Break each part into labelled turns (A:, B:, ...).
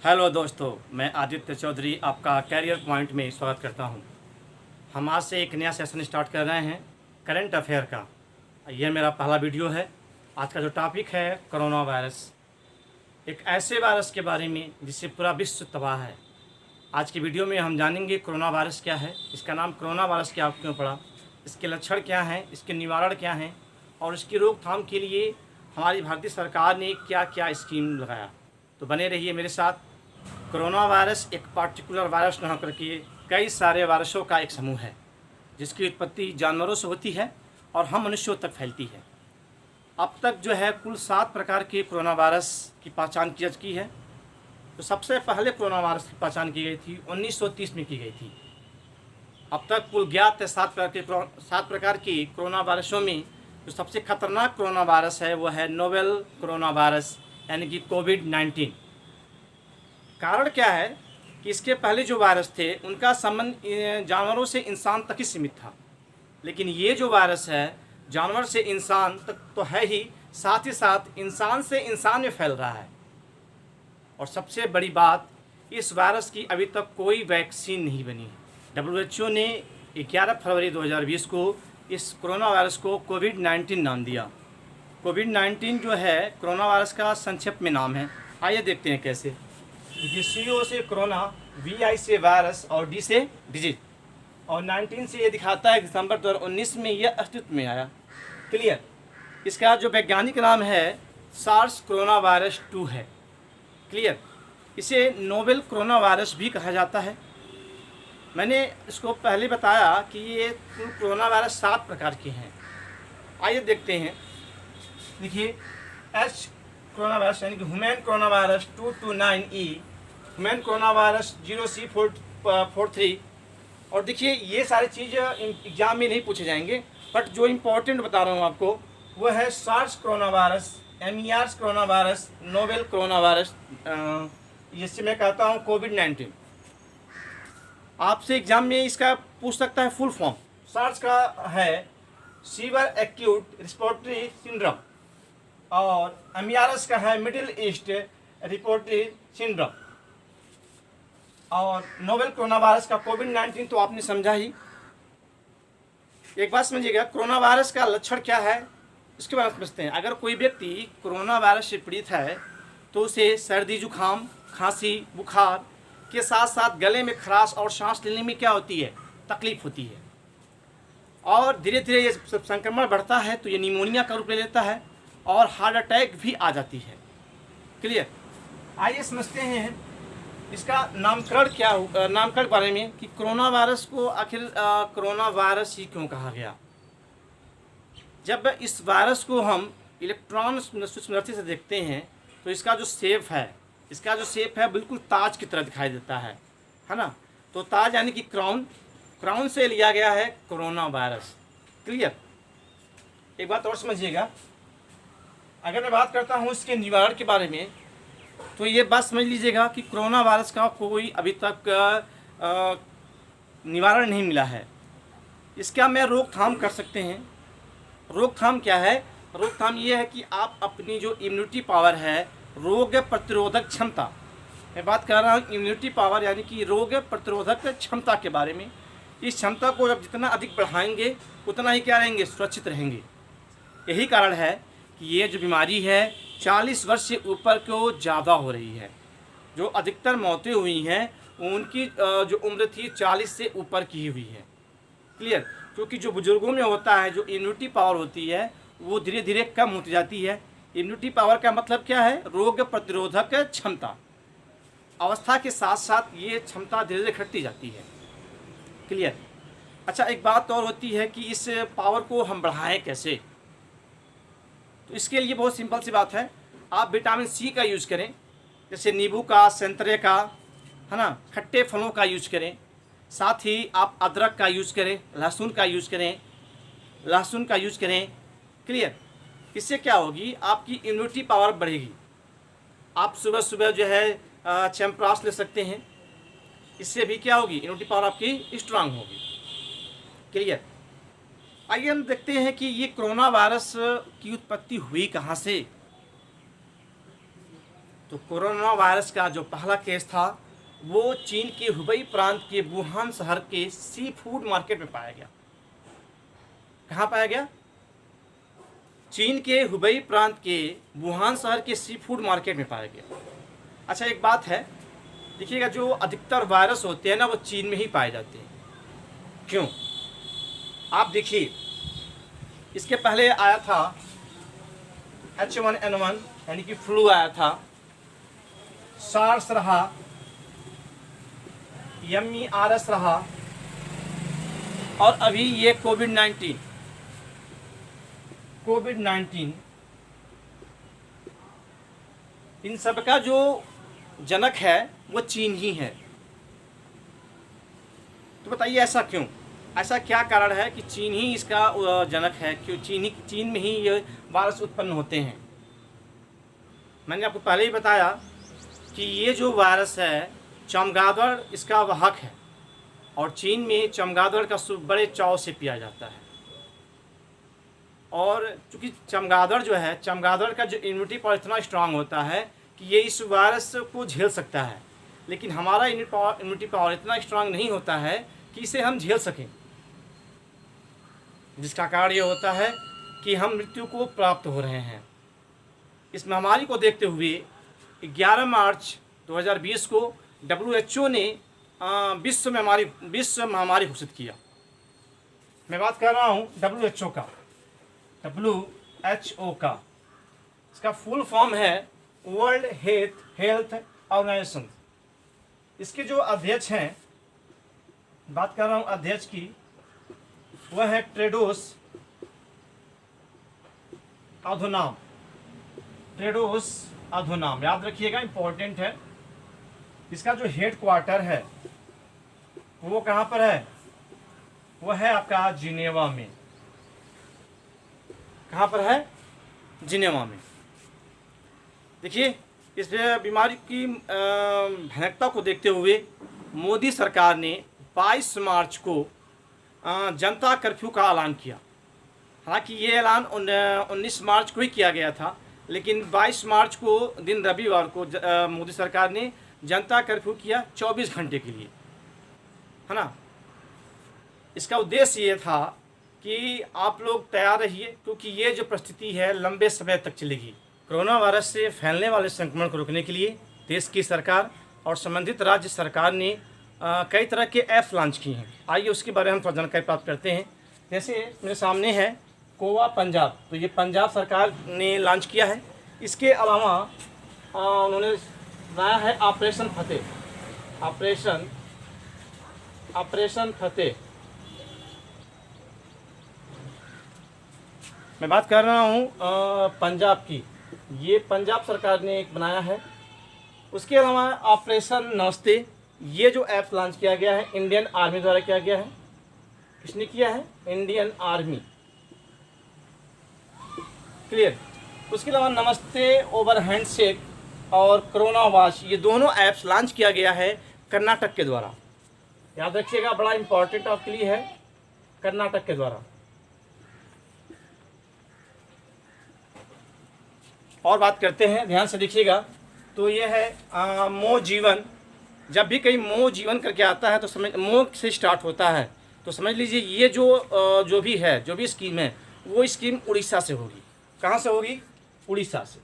A: Hello दोस्तों, मैं आदित्य चौधरी आपका कैरियर पॉइंट में स्वागत करता हूं। हम आज से एक नया सेशन स्टार्ट कर रहे हैं करंट अफेयर का। यह मेरा पहला वीडियो है। आज का जो टॉपिक है कोरोना वायरस, एक ऐसे वायरस के बारे में जिससे पूरा विश्व तबाह है। आज की वीडियो में हम जानेंगे कोरोना वायरस क्या है, इसका नाम कोरोना वायरस क्या क्यों पड़ा, इसके लक्षण क्या हैं, इसके निवारण क्या हैं और इसकी रोकथाम के लिए हमारी भारतीय सरकार ने क्या क्या स्कीम लगाया। तो बने रहिए मेरे साथ। कोरोना वायरस एक पार्टिकुलर वायरस न होकर के कई सारे वायरसों का एक समूह है जिसकी उत्पत्ति जानवरों से होती है और हम मनुष्यों तक फैलती है। अब तक जो है कुल 7 प्रकार के कोरोना वायरस की पहचान की जा चुकी है। तो सबसे पहले कोरोना वायरस की पहचान की गई थी 1930 में की गई थी। अब तक कुल ज्ञात 7 प्रकार की कोरोना वायरसों में जो सबसे खतरनाक कोरोना वायरस है वो है नोवेल कोरोना वायरस यानी कि कोविड-19। कारण क्या है कि इसके पहले जो वायरस थे उनका संबंध जानवरों से इंसान तक ही सीमित था, लेकिन ये जो वायरस है जानवर से इंसान तक तो है ही, साथ ही साथ इंसान से इंसान में फैल रहा है। और सबसे बड़ी बात, इस वायरस की अभी तक कोई वैक्सीन नहीं बनी है। WHO ने 11 फरवरी 2020 को इस कोरोना वायरस को कोविड-19 नाम दिया। कोविड-19 जो है कोरोना वायरस का संक्षिप्त में नाम है। आइए देखते हैं कैसे। CO से कोरोना, VI से वायरस और D से डिजीज और 19 से ये दिखाता है दिसंबर 2019 में यह अस्तित्व में आया। क्लियर। इसका जो वैज्ञानिक नाम है सार्स कोरोना वायरस 2 है। क्लियर। इसे नोवेल कोरोना वायरस भी कहा जाता है। मैंने इसको पहले बताया कि ये कोरोना वायरस 7 प्रकार के हैं। आइए देखते हैं। देखिए, H कोरोना वायरस यानी कि human corona virus 229E, human corona virus 0C43। और देखिए ये सारी चीज़ एग्जाम में नहीं पूछे जाएंगे, बट जो इम्पोर्टेंट बता रहा हूँ आपको वो है SARS corona virus, MERS corona virus, novel corona virus, जिससे मैं कहता हूँ कोविड-19। आपसे एग्जाम में इसका पूछ सकता है फुल फॉर्म। सार्स का है सीवर एक्यूट रिस्पिरेटरी सिंड्रोम और MERS का है मिडिल ईस्ट रिस्पिरेटरी सिंड्रोम। और नोवेल कोरोना वायरस का कोविड-19 तो आपने समझा ही। एक बात समझिएगा, कोरोना वायरस का लक्षण क्या है इसके बारे में समझते हैं। अगर कोई व्यक्ति कोरोना वायरस से पीड़ित है तो उसे सर्दी, जुकाम, खांसी, बुखार के साथ साथ गले में खराश और सांस लेने में क्या होती है, तकलीफ होती है। और धीरे धीरे ये संक्रमण बढ़ता है तो ये निमोनिया का रूप ले लेता है और हार्ट अटैक भी आ जाती है। क्लियर। आइए समझते हैं इसका नामकरण क्या हो, नामकरण बारे में कि कोरोना वायरस को आखिर कोरोना वायरस ही क्यों कहा गया। जब इस वायरस को हम इलेक्ट्रॉन सूक्ष्मदर्शी से देखते हैं तो इसका जो शेप है बिल्कुल ताज की तरह दिखाई देता है ना। तो ताज यानी कि क्राउन से लिया गया है कोरोना वायरस। क्लियर। एक बात और समझिएगा, अगर मैं बात करता हूँ इसके निवारण के बारे में तो ये बात समझ लीजिएगा कि कोरोना वायरस का कोई अभी तक निवारण नहीं मिला है। इसका मैं रोकथाम कर सकते हैं। रोकथाम क्या है? रोकथाम ये है कि आप अपनी जो इम्यूनिटी पावर है, रोग प्रतिरोधक क्षमता, मैं बात कर रहा हूँ इम्यूनिटी पावर यानी कि रोग प्रतिरोधक क्षमता के बारे में। इस क्षमता को जब जितना अधिक बढ़ाएंगे उतना ही क्या रहेंगे, सुरक्षित रहेंगे। यही कारण है कि ये जो बीमारी है 40 वर्ष से ऊपर को ज़्यादा हो रही है। जो अधिकतर मौतें हुई हैं उनकी जो उम्र थी 40 से ऊपर की हुई है। क्लियर। क्योंकि जो बुजुर्गों में होता है, जो इम्यूनिटी पावर होती है वो धीरे धीरे कम होती जाती है। इम्यूनिटी पावर का मतलब क्या है? रोग प्रतिरोधक क्षमता। अवस्था के साथ साथ ये क्षमता धीरे धीरे घटती जाती है। क्लियर। अच्छा, एक बात और होती है कि इस पावर को हम बढ़ाएं कैसे। तो इसके लिए बहुत सिंपल सी बात है, आप विटामिन C का यूज़ करें, जैसे नींबू का, संतरे का, है ना, खट्टे फलों का यूज़ करें। साथ ही आप अदरक का यूज़ करें, लहसुन का यूज़ करें। क्लियर। इससे क्या होगी, आपकी इम्यूनिटी पावर बढ़ेगी। आप सुबह सुबह जो है च्यवनप्राश ले सकते हैं, इससे भी क्या होगी, इम्यूनिटी पावर आपकी स्ट्रांग होगी। क्लियर। आइए हम देखते हैं कि ये कोरोना वायरस की उत्पत्ति हुई कहाँ से। तो कोरोना वायरस का जो पहला केस था वो चीन के हुबई प्रांत के वुहान शहर के सी फूड मार्केट में पाया गया। कहाँ पाया गया? चीन के हुबई प्रांत के वुहान शहर के सी फूड मार्केट में पाया गया। अच्छा, एक बात है, देखिएगा, जो अधिकतर वायरस होते हैं ना वो चीन में ही पाए जाते हैं। क्यों? आप देखिए, इसके पहले आया था H1N1 यानी कि फ्लू आया था, सार्स रहा, MERS रहा, और अभी ये कोविड-19 इन सब का जो जनक है वो चीन ही है। तो बताइए ऐसा क्यों? ऐसा क्या कारण है कि चीन ही इसका जनक है? क्यों चीन में ही ये वायरस उत्पन्न होते हैं? मैंने आपको पहले ही बताया कि ये जो वायरस है चमगादड़ इसका वाहक है, और चीन में चमगादड़ का सूप बड़े चाव से पिया जाता है। और चूँकि चमगादड़ जो है, चमगादड़ का जो इम्यूनिटी पावर इतना स्ट्रांग होता है कि ये इस वायरस को झेल सकता है, लेकिन हमारा इम्यूनिटी पावर इतना स्ट्रांग नहीं होता है कि इसे हम झेल सकें, जिसका कारण ये होता है कि हम मृत्यु को प्राप्त हो रहे हैं। इस महामारी को देखते हुए 11 मार्च 2020 को WHO ने विश्व महामारी घोषित किया। मैं बात कर रहा हूँ WHO का। इसका फुल फॉर्म है वर्ल्ड हेल्थ ऑर्गेनाइजेशन। इसके जो अध्यक्ष हैं, बात कर रहा हूँ अध्यक्ष की, वह है टेड्रोस अधोनाम। याद रखिएगा, इंपॉर्टेंट है। इसका जो हेड क्वार्टर है वो कहाँ पर है? वो है आपका जिनेवा में। कहाँ पर है? जिनेवा में। देखिए, इस बीमारी की भयानकता को देखते हुए मोदी सरकार ने 22 मार्च को जनता कर्फ्यू का ऐलान किया। हालांकि ये ऐलान 19 मार्च को ही किया गया था, लेकिन 22 मार्च को दिन रविवार को मोदी सरकार ने जनता कर्फ्यू किया 24 घंटे के लिए, है ना। इसका उद्देश्य ये था कि आप लोग तैयार रहिए, क्योंकि ये जो परिस्थिति है लंबे समय तक चलेगी। कोरोना वायरस से फैलने वाले संक्रमण को रोकने के लिए देश की सरकार और संबंधित राज्य सरकार ने कई तरह के ऐप लॉन्च किए हैं। आइए उसके बारे में हम थोड़ा जानकारी प्राप्त करते हैं। जैसे मेरे सामने है कोवा पंजाब, तो ये पंजाब सरकार ने लॉन्च किया है। इसके अलावा उन्होंने बनाया है ऑपरेशन फतेह। मैं बात कर रहा हूँ पंजाब की, ये पंजाब सरकार ने एक बनाया है। उसके अलावा ऑपरेशन नमस्ते, ये जो ऐप लॉन्च किया गया है इंडियन आर्मी द्वारा किया गया है। किसने किया है? Indian army. क्लियर। उसके अलावा नमस्ते ओवर हैंडशेक और कोरोना वॉच, ये दोनों ऐप्स लॉन्च किया गया है कर्नाटक के द्वारा। याद रखिएगा, बड़ा इंपॉर्टेंट आपके लिए है, कर्नाटक के द्वारा। और बात करते हैं, ध्यान से देखिएगा, तो ये है मो जीवन। जब भी कहीं मो जीवन करके आता है तो समझ, मो से स्टार्ट होता है, तो समझ लीजिए ये जो भी स्कीम है वो स्कीम उड़ीसा से होगी। कहाँ से होगी? उड़ीसा से।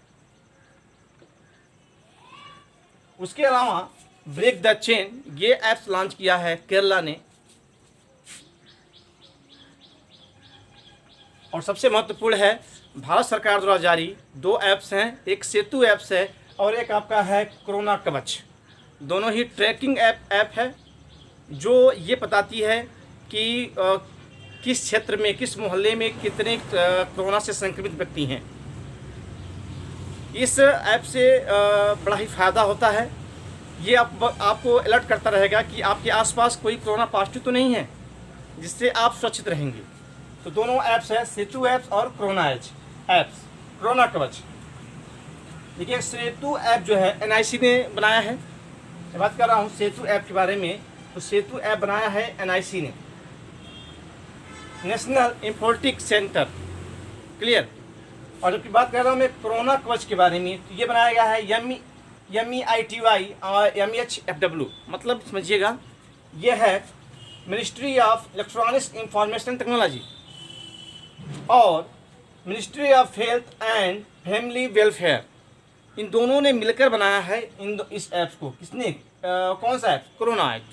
A: उसके अलावा ब्रेक द चेन, ये ऐप्स लॉन्च किया है केरला ने। और सबसे महत्वपूर्ण है, भारत सरकार द्वारा जारी 2 ऐप्स हैं, एक सेतु ऐप्स है और एक आपका है कोरोना कवच। दोनों ही ट्रैकिंग ऐप है, जो ये बताती है कि किस क्षेत्र में, किस मोहल्ले में कितने कोरोना से संक्रमित व्यक्ति हैं। इस ऐप से बड़ा ही फ़ायदा होता है। ये आपको अलर्ट करता रहेगा कि आपके आसपास कोई कोरोना पॉजिटिव तो नहीं है, जिससे आप सुरक्षित रहेंगे। तो दोनों ऐप्स है, सेतु ऐप्स और कोरोना ऐप्स, कोरोना कवच। देखिए, सेतु ऐप जो है NIC ने बनाया है। मैं बात कर रहा हूँ सेतु ऐप के बारे में, तो सेतु ऐप बनाया है NIC ने, नेशनल इंफोर्टिक सेंटर। क्लियर। और जबकि बात कर रहा हूँ मैं कोरोना कवच के बारे में, तो ये बनाया गया है MEITY और MEHFW, मतलब समझिएगा ये है ministry of electronics information technology और ministry of health and family welfare, इन दोनों ने मिलकर बनाया है इस ऐप्स को। किसने? कौन सा ऐप? कोरोना ऐप,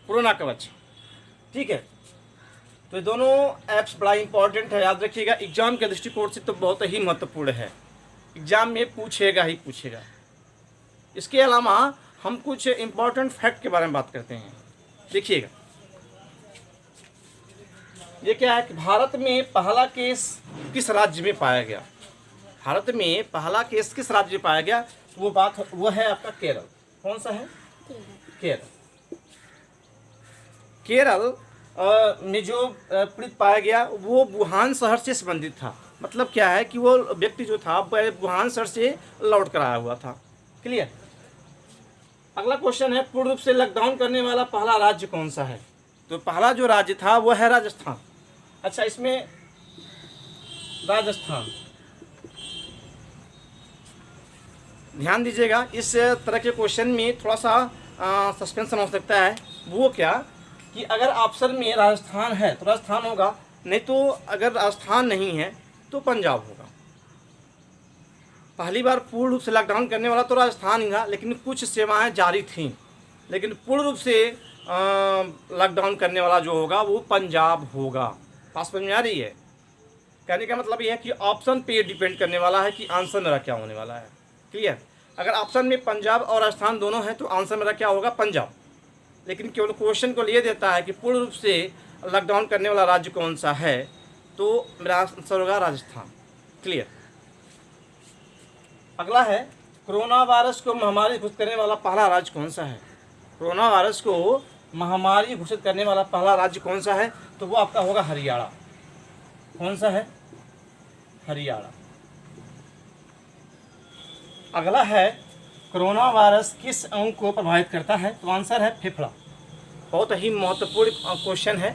A: कोरोना कवच। ठीक है, तो ये दोनों ऐप्स बड़ा इंपॉर्टेंट है, याद रखिएगा। एग्जाम के दृष्टिकोण से तो बहुत ही महत्वपूर्ण है, एग्जाम में पूछेगा ही पूछेगा। इसके अलावा हम कुछ इम्पॉर्टेंट फैक्ट के बारे में बात करते हैं। देखिएगा ये क्या है कि भारत में पहला केस किस राज्य में पाया गया? भारत में पहला केस किस राज्य में पाया गया? वो है आपका केरल। कौन सा है? केरल। केरल में जो पीड़ित पाया गया वो वुहान शहर से संबंधित था। मतलब क्या है कि वो व्यक्ति जो था वुहान शहर से लौट कर आया हुआ था। क्लियर? अगला क्वेश्चन है, पूर्ण रूप से लॉकडाउन करने वाला पहला राज्य कौन सा है? तो पहला जो राज्य था वो है राजस्थान। अच्छा, इसमें राजस्थान, ध्यान दीजिएगा, इस तरह के क्वेश्चन में थोड़ा सा सस्पेंशन हो सकता है। वो क्या कि अगर ऑप्शन में राजस्थान है तो राजस्थान होगा, नहीं तो अगर राजस्थान नहीं है तो पंजाब होगा। पहली बार पूर्ण रूप से लॉकडाउन करने वाला तो राजस्थान ही था, लेकिन कुछ सेवाएं जारी थीं। लेकिन पूर्ण रूप से लॉकडाउन करने वाला जो होगा वो पंजाब होगा। पास समझ में आ रही है? कहने का मतलब ये है कि ऑप्शन पे डिपेंड करने वाला है कि आंसर मेरा क्या होने वाला है। क्लियर? अगर ऑप्शन में पंजाब और राजस्थान दोनों हैं तो आंसर मेरा क्या होगा? पंजाब। लेकिन केवल क्वेश्चन को लिए देता है कि पूर्ण रूप से लॉकडाउन करने वाला राज्य कौन सा है, तो मेरा आंसर होगा राजस्थान। क्लियर? अगला है, कोरोना वायरस को महामारी घोषित करने वाला पहला राज्य कौन सा है? कोरोना वायरस को महामारी घोषित करने वाला पहला राज्य कौन सा है? तो वो आपका होगा हरियाणा। कौन सा है? हरियाणा। अगला है, कोरोना वायरस किस अंग को प्रभावित करता है? तो आंसर है फेफड़ा। बहुत ही महत्वपूर्ण क्वेश्चन है,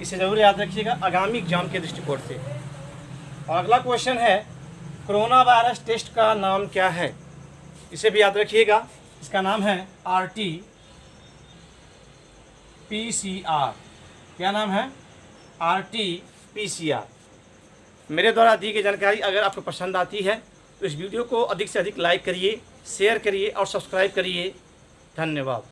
A: इसे जरूर याद रखिएगा आगामी एग्जाम के दृष्टिकोण से। और अगला क्वेश्चन है, कोरोना वायरस टेस्ट का नाम क्या है? इसे भी याद रखिएगा, इसका नाम है RT-PCR। क्या नाम है? RT-PCR। मेरे द्वारा दी गई जानकारी अगर आपको पसंद आती है तो इस वीडियो को अधिक से अधिक लाइक करिए, शेयर करिए और सब्सक्राइब करिए। धन्यवाद।